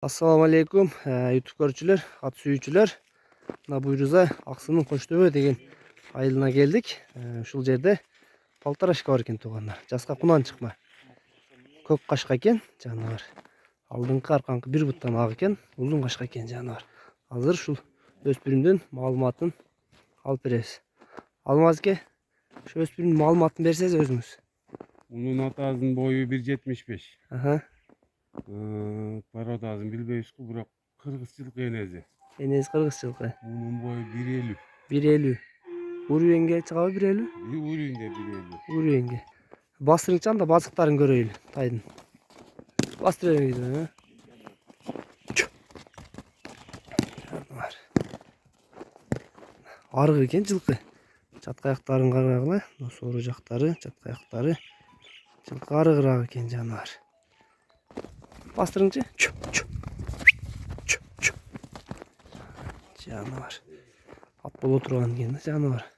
Assalamu alaikum YouTube görücüler, at suyucular. Mına buyuruza Aksının Koçtöbö деген айылына келдик. Ушул жерде палтарашка бар экен туугандар. Жаска кунан чыкма. Көк кашка экен жаныбар. Алдыңкы арканкы бир буттан ак экен, узун кашка экен жаныбар. Азыр ушул өспүрүмдүн маалыматын алып беребиз. Алмазке, ошо өспүрүмдүн маалыматын берсеңиз өзүңүз. Bunun atazın boyu 1.75. Aha. Parodazın bilbeyüz ki bırak kırgızçılık enezi. Enesi kırgızçılık. Bunun boyu 1.50. 1.50. Uruyenge çıkabı 1.50. Bir uruyunda 1.50. Uruyenge. Bastırınçan da bazıkların göreyim. Taydın. Bastırıyorum gidiyor. Var. Arığı eken жылқы. Çatka ayaktарын qarağıla. Soru jaktары, çatka ayaktары. Жылқы arığırağı eken canavar. Bastırınca. Canavar. At bol oturgan eken canavar.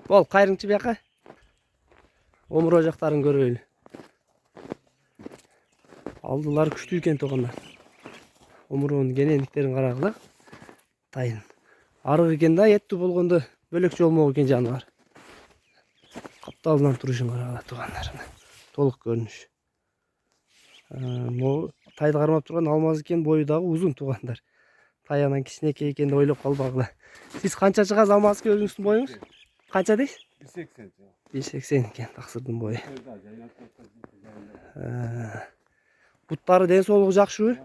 Bol kayrınçı biyaka. Omur ocakların göröylü. Aldılar күчтүү экен тоғандар. Omurunun genelliklerin qarağıla. Tayın. Arıq eкен da еттүү болгондо бөлөкчө болмок экен жаныбар. Капталынан турушун карагыла туугандар. Толук көрүнүш. Могу тайды кармап турган алмаз экен, бою дагы узун туугандар. Таянан кичинекей экен деп ойлоп калбагыла. Сиз канча чыгасыз алмазке өзүңүздүн боюңуз? Канча дейсиз? 1.80. 1.80 экен таксырдын бою. Буттары ден соолугу жакшыбы?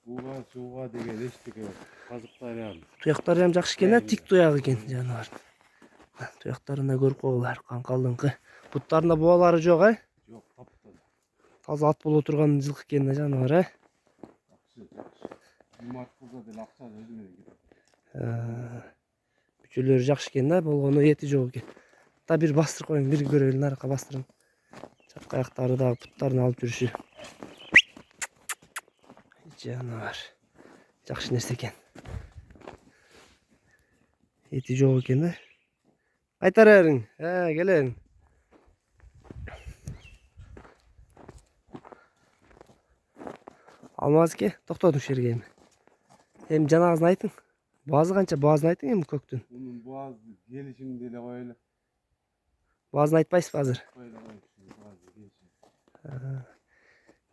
Buğa, suğa деген eşitlik yok. Kazıklar yani. Туяктары hem жакшы экен, тик туяк экен жаныбар. Туяктарында көрүп койгула, каңкалдыңкы. Буттарында буалары жок, а? Yok, taptalı. Таза ат боло турган жылкы экен да жаныбар, а? Жақсы. Жумарт кылса деле акча өзүнө кетет. Бүчөлөрү жакшы экен да, болгону эти жок экен. Да бир бастырып коюң, бир көрөлү, наракка бастырың. Чатка аяктары дагы буттарын алып жүрүшү. Жаныбар. Жакшы нерсе экен. Эти жок экен да. Кайтара бериң. Келең. Алмазке, токтодуң жерге эми. Эми жанагысын айтың. Баазы канча? Баазын айтың эми көктүн. Bunun boğaz gelişini dele koyla. Баазын айтпайсызбы азыр?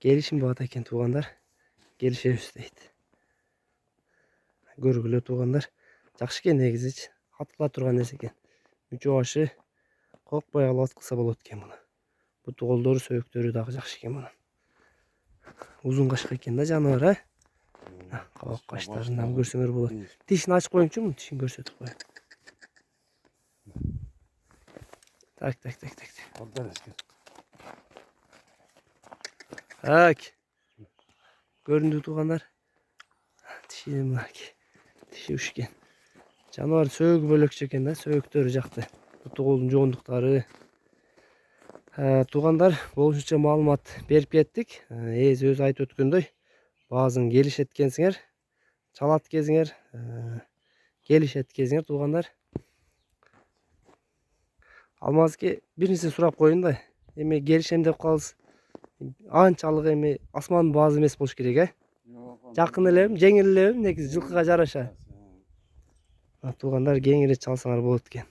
Келишим баат экен туугандар. Келишебиз дейт. Көргүлө туугандар. Жакшы экен негизичи. Аткыла турган нерсе экен. Мүчө башы кокпой алып аткылса болот экен муну. Буту колдору, сөөктөрү дагы жакшы экен мунун. Узун кашка экен да жаныбар, а? Кабак каштарынан көрсөңөр болот. Тишин ачып коюңчу, муну тишин көрсөтүп коюм. Так. Так. Көрүндү туугандар. Тиши мынаки. Тиши ушкен. Жаныбар сөөгү бөлөкчө экен да, сөөктөрү жакты. Буту колдун жоондуктары. Туугандар, болушунча маалымат берип кеттик. Өзү айтып өткөндөй, баазын келишет экенсиңер, чалат кезиңер, келишет кезиңер туугандар. Алмазке бир нерсе сурап коеюн да. Эми келишем деп калсыз. Анчалык эми асмандын баазы эмес болуш керек, а? Жакын элеби, жеңил элеби, негизи жылкыга жараша. Туугандар, кеңири чалсаңар болот экен.